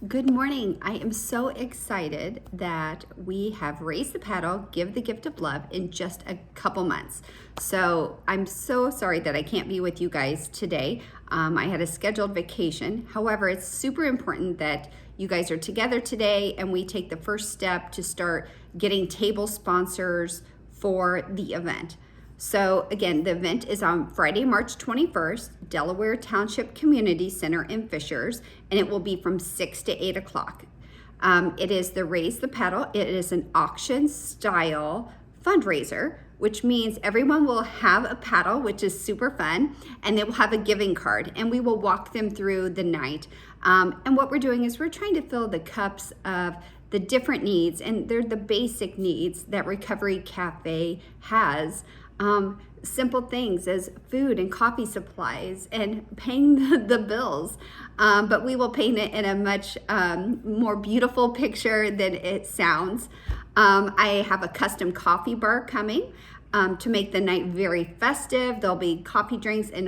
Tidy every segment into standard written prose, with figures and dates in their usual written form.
Good morning. I am so excited that we have Raise the Paddle, Give the Gift of Love in just a couple months. So I'm so sorry that I can't be with you guys today. I had a scheduled vacation. However, it's super important that you guys are together today and we take the first step to start getting table sponsors for the event. So again, the event is on Friday, March 21st, Delaware Township Community Center in Fishers, and it will be from 6 to 8 o'clock. It is the Raise the Paddle. It is an auction style fundraiser, which means everyone will have a paddle, which is super fun, and they will have a giving card, and we will walk them through the night. And what we're doing is we're trying to fill the cups of the different needs, and they're the basic needs that Recovery Cafe has. Simple things as food and coffee supplies and paying the bills. But we will paint it in a much more beautiful picture than it sounds. I have a custom coffee bar coming to make the night very festive. There'll be coffee drinks and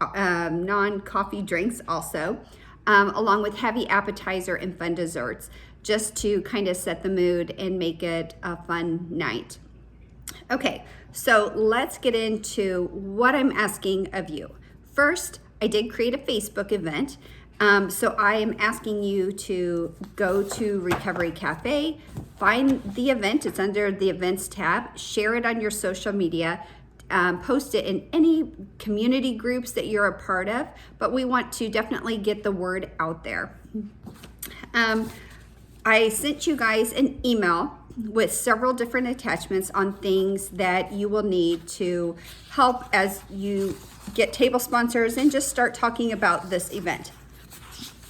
non-coffee drinks also, along with heavy appetizer and fun desserts, just to kind of set the mood and make it a fun night. Okay, so let's get into what I'm asking of you. First, I did create a Facebook event. So I am asking you to go to Recovery Cafe, find the event, it's under the events tab, share it on your social media, post it in any community groups that you're a part of, but we want to definitely get the word out there. I sent you guys an email with several different attachments on things that you will need to help as you get table sponsors and just start talking about this event.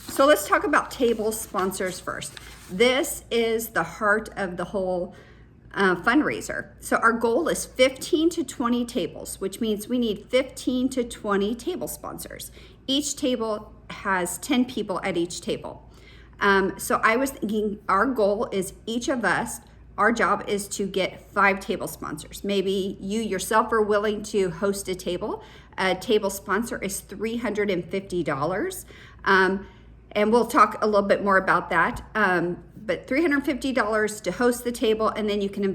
So let's talk about table sponsors first. This is the heart of the whole fundraiser. So our goal is 15 to 20 tables, which means we need 15 to 20 table sponsors. Each table has 10 people at each table. So I was thinking our goal is each of us, our job is to get 5 table sponsors. Maybe you yourself are willing to host a table. A table sponsor is $350. And we'll talk a little bit more about that. But $350 to host the table, and then you can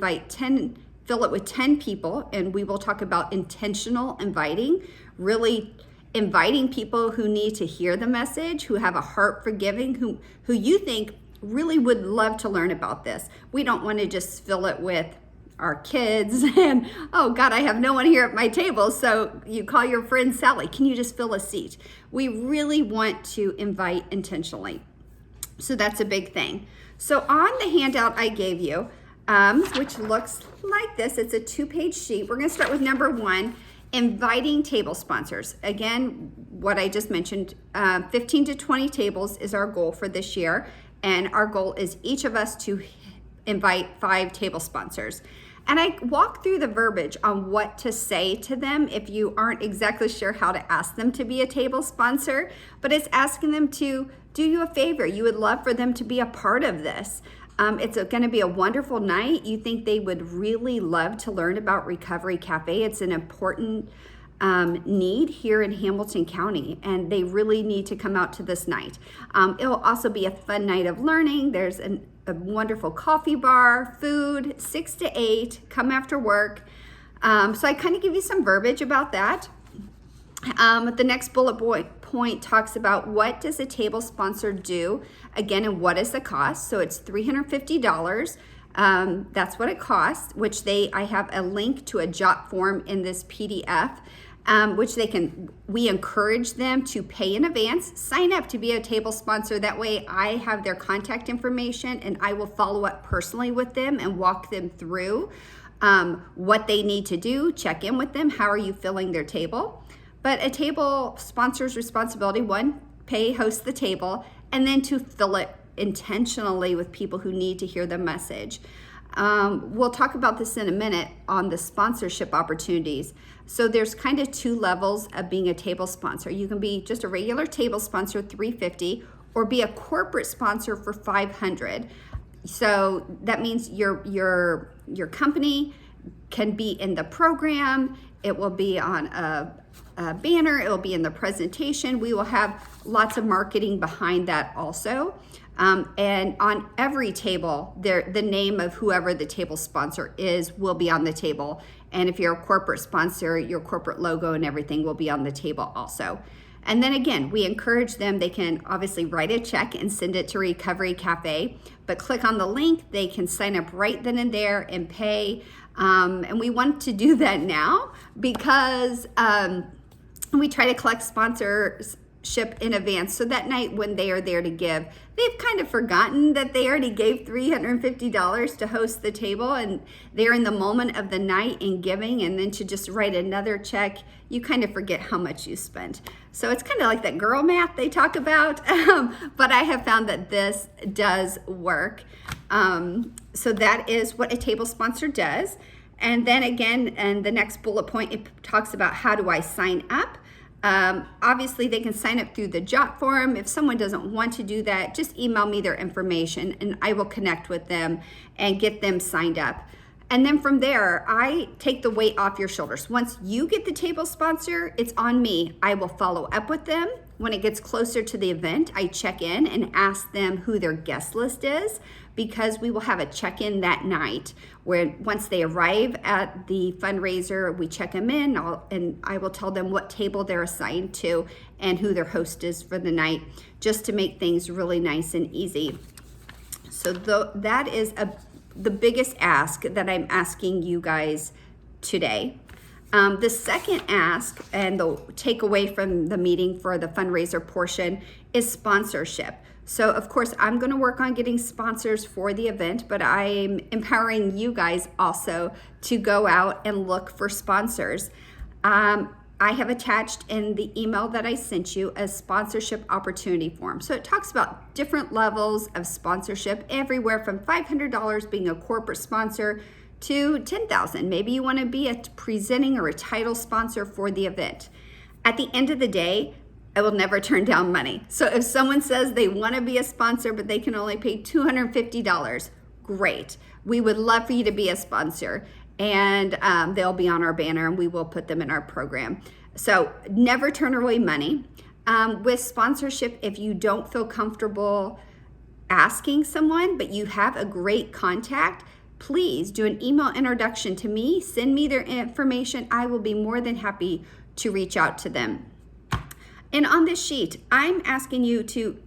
fill it with 10 people, and we will talk about intentional inviting, really inviting people who need to hear the message, who have a heart for giving, who you think really would love to learn about this. We don't want to just fill it with our kids and, oh God, I have no one here at my table. So you call your friend Sally, can you just fill a seat? We really want to invite intentionally. So that's a big thing. So on the handout I gave you, which looks like this, it's a 2-page sheet. We're gonna start with number 1, inviting table sponsors. Again, what I just mentioned, 15 to 20 tables is our goal for this year. And our goal is each of us to invite 5 table sponsors. And I walk through the verbiage on what to say to them if you aren't exactly sure how to ask them to be a table sponsor, but it's asking them to do you a favor. You would love for them to be a part of this. It's going to be a wonderful night. You think they would really love to learn about Recovery Cafe. It's an important need here in Hamilton County, and they really need to come out to this night. It'll also be a fun night of learning. There's a wonderful coffee bar, food, 6 to 8, come after work. So I kind of give you some verbiage about that. The next bullet point talks about what does a table sponsor do, again, and what is the cost. So it's $350. That's what it costs, which I have a link to a jot form in this PDF, which we encourage them to pay in advance, sign up to be a table sponsor. That way I have their contact information and I will follow up personally with them and walk them through what they need to do, check in with them. How are you filling their table? But a table sponsor's responsibility, 1, pay, host the table, and then to fill it intentionally with people who need to hear the message. We'll talk about this in a minute on the sponsorship opportunities. So there's kind of 2 levels of being a table sponsor. You can be just a regular table sponsor, $350, or be a corporate sponsor for $500. So that means your company can be in the program. It will be on a banner. It will be in the presentation. We will have lots of marketing behind that also. And on every table, the name of whoever the table sponsor is will be on the table. And if you're a corporate sponsor, your corporate logo and everything will be on the table also. And then again, we encourage them, they can obviously write a check and send it to Recovery Cafe, but click on the link, they can sign up right then and there and pay. And we want to do that now because we try to collect sponsorship in advance. So that night when they are there to give, they've kind of forgotten that they already gave $350 to host the table, and they're in the moment of the night in giving, and then to just write another check, you kind of forget how much you spent. So it's kind of like that girl math they talk about, but I have found that this does work. So that is what a table sponsor does. And then again, and the next bullet point, it talks about how do I sign up? Obviously they can sign up through the Jot form. If someone doesn't want to do that, just email me their information and I will connect with them and get them signed up. And then from there, I take the weight off your shoulders. Once you get the table sponsor, it's on me. I will follow up with them. When it gets closer to the event, I check in and ask them who their guest list is, because we will have a check-in that night where once they arrive at the fundraiser, we check them in and I will tell them what table they're assigned to and who their host is for the night, just to make things really nice and easy. So that is the biggest ask that I'm asking you guys today. The second ask and the takeaway from the meeting for the fundraiser portion is sponsorship. So of course, I'm going to work on getting sponsors for the event, but I'm empowering you guys also to go out and look for sponsors. I have attached in the email that I sent you a sponsorship opportunity form. So it talks about different levels of sponsorship, everywhere from $500 being a corporate sponsor to $10,000. Maybe you want to be a presenting or a title sponsor for the event. At the end of the day, I will never turn down money. So if someone says they want to be a sponsor, but they can only pay $250, great. We would love for you to be a sponsor, and they'll be on our banner and we will put them in our program. So never turn away money. With sponsorship, if you don't feel comfortable asking someone, but you have a great contact, please do an email introduction to me, send me their information. I will be more than happy to reach out to them. And on this sheet, I'm asking you to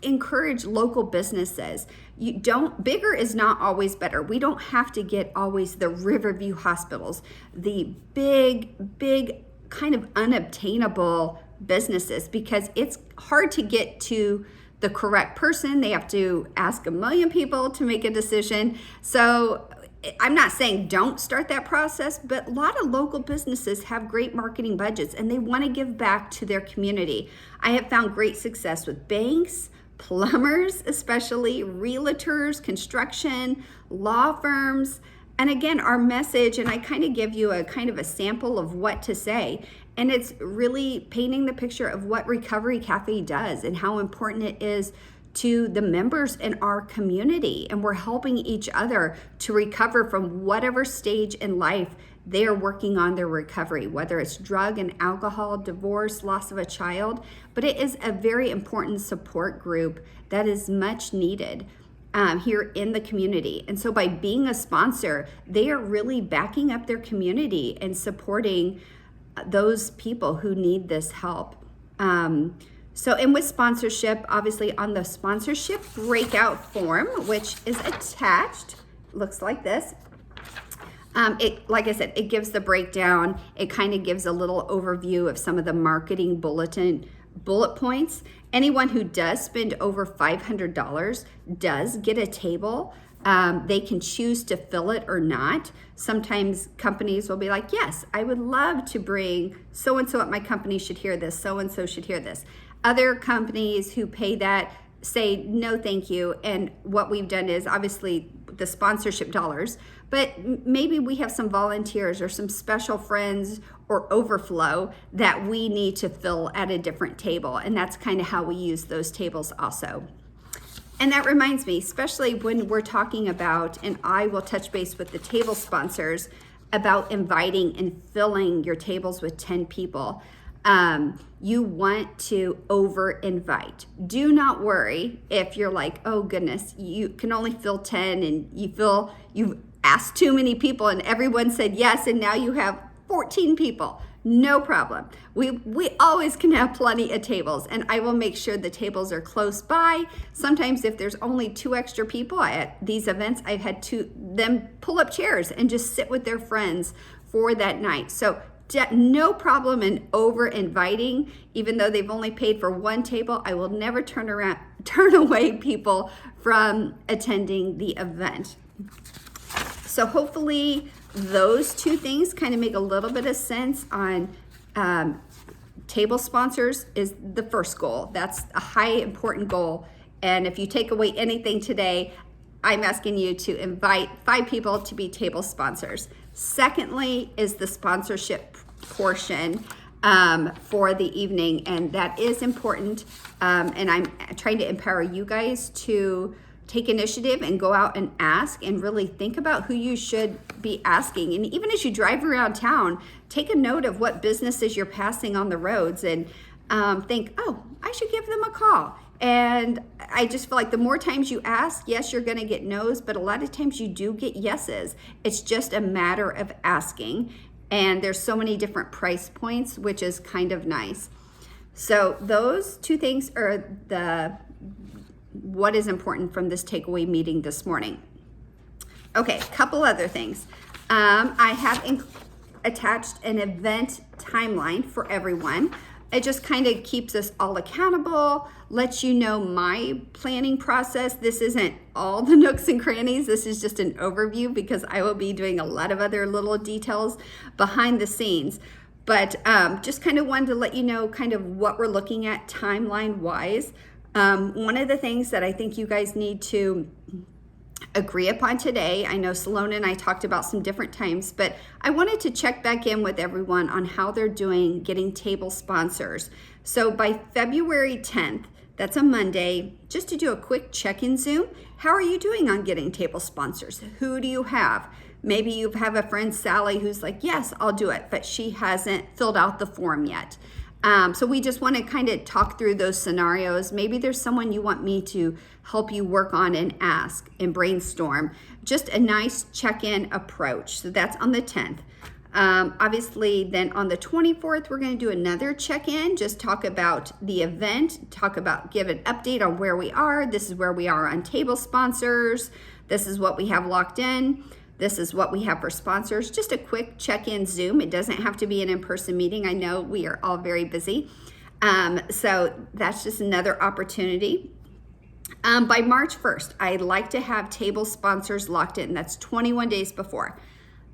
encourage local businesses. Bigger is not always better. We don't have to get always the Riverview hospitals, the big kind of unobtainable businesses, because it's hard to get to the correct person. They have to ask a million people to make a decision. So I'm not saying don't start that process, but a lot of local businesses have great marketing budgets and they want to give back to their community. I have found great success with banks, plumbers, especially realtors, construction, law firms. And again, our message, and I kind of give you a kind of a sample of what to say, and it's really painting the picture of what Recovery Cafe does and how important it is to the members in our community. And we're helping each other to recover from whatever stage in life they are working on their recovery, whether it's drug and alcohol, divorce, loss of a child. But it is a very important support group that is much needed here in the community. And so by being a sponsor, they are really backing up their community and supporting those people who need this help. And with sponsorship, obviously on the sponsorship breakout form, which is attached, looks like this. Like I said, it gives the breakdown. It kind of gives a little overview of some of the marketing bullet points. Anyone who does spend over $500 does get a table. They can choose to fill it or not. Sometimes companies will be like, yes, I would love to bring so-and-so at my company should hear this, so-and-so should hear this. Other companies who pay that say, no, thank you. And what we've done is obviously the sponsorship dollars, but maybe we have some volunteers or some special friends or overflow that we need to fill at a different table. And that's kind of how we use those tables also. And that reminds me, especially when we're talking about, and I will touch base with the table sponsors about inviting and filling your tables with 10 people. You want to over invite. Do not worry if you're like, oh goodness, you can only fill 10 and you feel you've asked too many people and everyone said yes and now you have 14 people. No problem. We always can have plenty of tables, and I will make sure the tables are close by. Sometimes if there's only 2 extra people at these events, I've had them pull up chairs and just sit with their friends for that night. So no problem in over inviting. Even though they've only paid for 1 table, I will never turn away people from attending the event. So hopefully those 2 things kind of make a little bit of sense on table sponsors is the first goal. That's a high important goal. And if you take away anything today, I'm asking you to invite 5 people to be table sponsors. Secondly is the sponsorship portion for the evening, and that is important. And I'm trying to empower you guys to take initiative and go out and ask and really think about who you should be asking. And even as you drive around town, take a note of what businesses you're passing on the roads and think, oh, I should give them a call. And I just feel like the more times you ask, yes, you're going to get no's, but a lot of times you do get yeses. It's just a matter of asking. And there's so many different price points, which is kind of nice. So those 2 things are what is important from this takeaway meeting this morning. Okay, a couple other things. I have attached an event timeline for everyone. It just kind of keeps us all accountable, lets you know my planning process. This isn't all the nooks and crannies. This is just an overview because I will be doing a lot of other little details behind the scenes. But just kind of wanted to let you know kind of what we're looking at timeline wise. One of the things that I think you guys need to agree upon today, I know Salona and I talked about some different times, but I wanted to check back in with everyone on how they're doing getting table sponsors. So by February 10th, that's a Monday, just to do a quick check-in Zoom. How are you doing on getting table sponsors? Who do you have? Maybe you have a friend, Sally, who's like, yes, I'll do it, but she hasn't filled out the form yet. So we just want to kind of talk through those scenarios. Maybe there's someone you want me to help you work on and ask and brainstorm. Just a nice check-in approach. So that's on the 10th. Obviously, then on the 24th, we're going to do another check-in, just talk about the event, give an update on where we are. This is where we are on table sponsors. This is what we have locked in. This is what we have for sponsors. Just a quick check-in Zoom. It doesn't have to be an in-person meeting. I know we are all very busy. So that's just another opportunity. By March 1st, I'd like to have table sponsors locked in. That's 21 days before.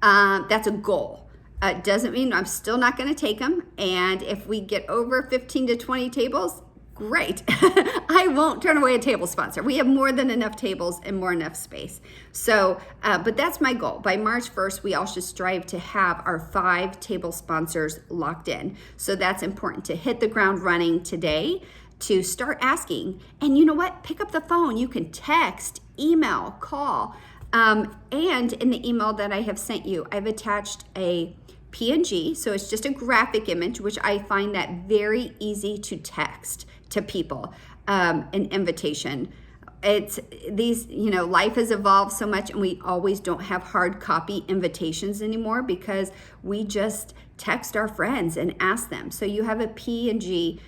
That's a goal. It doesn't mean I'm still not going to take them. And if we get over 15 to 20 tables, great. I won't turn away a table sponsor. We have more than enough tables and more enough space. So, but that's my goal. By March 1st, we all should strive to have our 5 table sponsors locked in. So that's important to hit the ground running today, to start asking. And you know what? Pick up the phone. You can text, email, call. And in the email that I have sent you, I've attached a PNG. So it's just a graphic image, which I find that very easy to text to people, an invitation. It's these, life has evolved so much and we always don't have hard copy invitations anymore because we just text our friends and ask them. So you have a PNG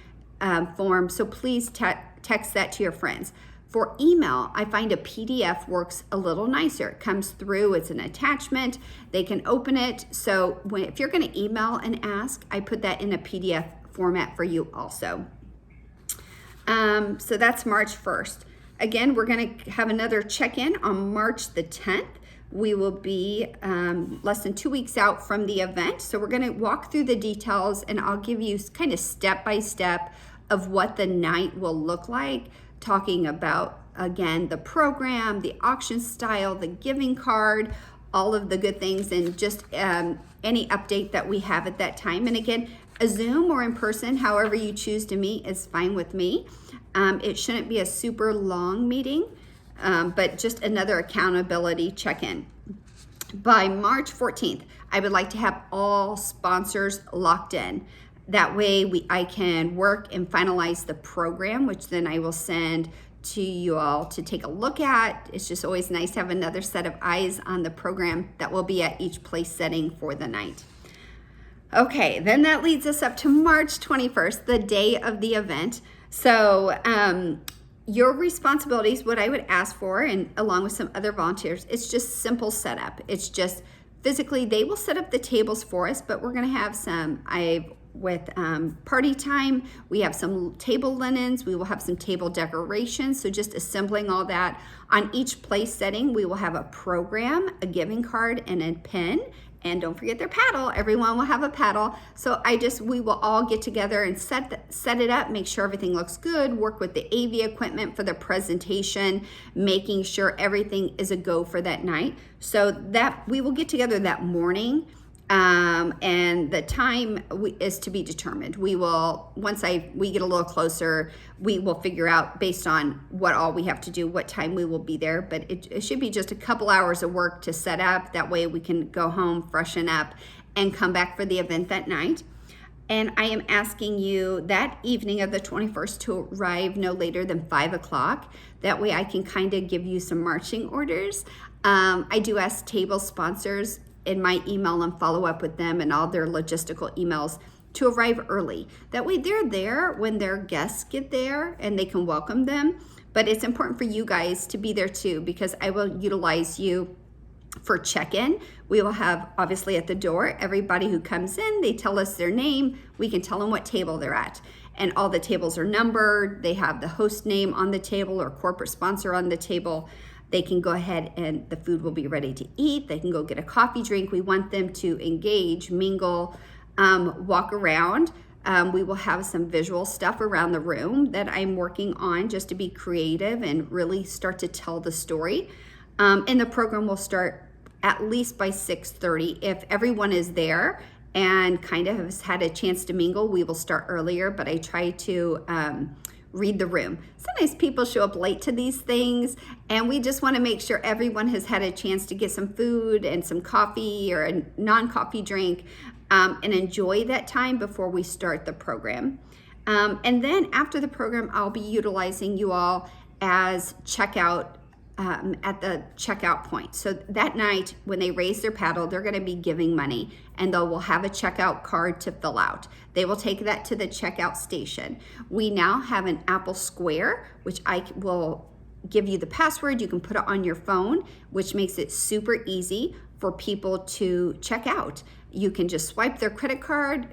form, so please text that to your friends. For email, I find a PDF works a little nicer. It comes through, it's an attachment, they can open it. So if you're gonna email and ask, I put that in a PDF format for you also. So that's March 1st. Again, we're going to have another check-in on March the 10th. We will be less than 2 weeks out from the event. So we're going to walk through the details and I'll give you kind of step-by-step of what the night will look like, talking about, again, the program, the auction style, the giving card, all of the good things, and just any update that we have at that time. And again, a Zoom or in person, however you choose to meet is fine with me. It shouldn't be a super long meeting, but just another accountability check-in. By March 14th, I would like to have all sponsors locked in. That way I can work and finalize the program, which then I will send to you all to take a look at. It's just always nice to have another set of eyes on the program that will be at each place setting for the night. Okay, then that leads us up to March 21st, the day of the event. So your responsibilities, what I would ask for, and along with some other volunteers, it's just simple setup. It's just physically, they will set up the tables for us, but we're gonna have some, with party time, we have some table linens, we will have some table decorations, so just assembling all that. On each place setting, we will have a program, a giving card, and a pen. And don't forget their paddle. Everyone will have a paddle. So we will all get together and set it up, make sure everything looks good, work with the AV equipment for the presentation, making sure everything is a go for that night. So that we will get together that morning. And the time is to be determined. We will, once we get a little closer, we will figure out based on what all we have to do, what time we will be there. But it should be just a couple hours of work to set up. That way we can go home, freshen up, and come back for the event that night. And I am asking you that evening of the 21st to arrive no later than 5 o'clock. That way I can kind of give you some marching orders. I do ask table sponsors in my email and follow up with them and all their logistical emails to arrive early. That way they're there when their guests get there and they can welcome them. But it's important for you guys to be there too, because I will utilize you for check-in. We will have, obviously at the door, everybody who comes in, they tell us their name, we can tell them what table they're at. And all the tables are numbered, they have the host name on the table or corporate sponsor on the table. They can go ahead and the food will be ready to eat. They can go get a coffee, drink. We want them to engage, mingle, walk around. We will have some visual stuff around the room that I'm working on just to be creative and really start to tell the story. And the program will start at least by 6:30. If everyone is there and kind of has had a chance to mingle, we will start earlier, but I try to read the room. Sometimes people show up late to these things, and we just want to make sure everyone has had a chance to get some food and some coffee or a non-coffee drink and enjoy that time before we start the program. And then after the program, I'll be utilizing you all as checkout at the checkout point. So that night when they raise their paddle, they're going to be giving money and they will have a checkout card to fill out. They will take that to the checkout station. We now have an Apple Square, which I will give you the password. You can put it on your phone, which makes it super easy for people to check out. You can just swipe their credit card.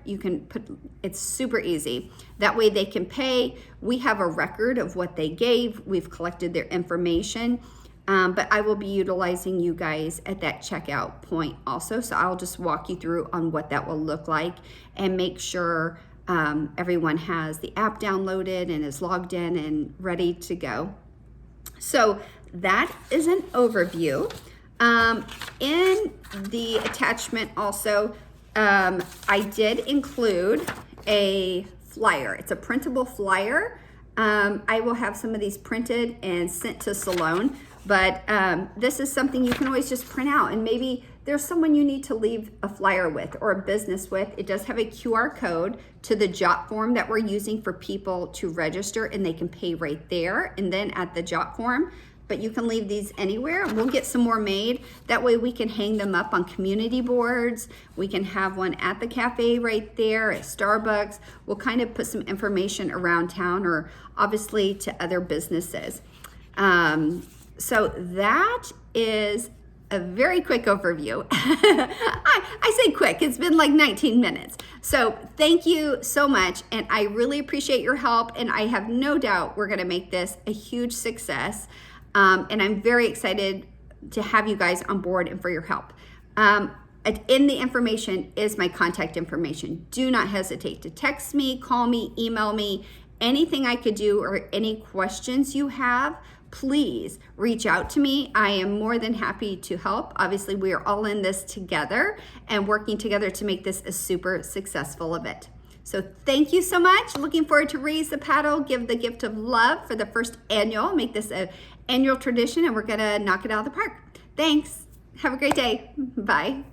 It's super easy. That way they can pay. We have a record of what they gave. We've collected their information. But I will be utilizing you guys at that checkout point also. So I'll just walk you through on what that will look like and make sure everyone has the app downloaded and is logged in and ready to go. So that is an overview. In the attachment also, I did include a flyer. It's a printable flyer. I will have some of these printed and sent to Salone, but this is something you can always just print out, and maybe there's someone you need to leave a flyer with or a business with. It does have a QR code to the Jot form that we're using for people to register, and they can pay right there and then at the Jot form. But you can leave these anywhere. We'll get some more made. That way we can hang them up on community boards. We can have one at the cafe right there, at Starbucks. We'll kind of put some information around town or obviously to other businesses. So that is a very quick overview. I say quick, it's been like 19 minutes. So thank you so much, and I really appreciate your help, and I have no doubt we're gonna make this a huge success. And I'm very excited to have you guys on board and for your help. In the information is my contact information. Do not hesitate to text me, call me, email me, anything I could do or any questions you have, please reach out to me. I am more than happy to help. Obviously, we are all in this together and working together to make this a super successful event. So thank you so much. Looking forward to Raise the Paddle, give the gift of love for the first annual, make this an annual tradition, and we're gonna knock it out of the park. Thanks. Have a great day. Bye.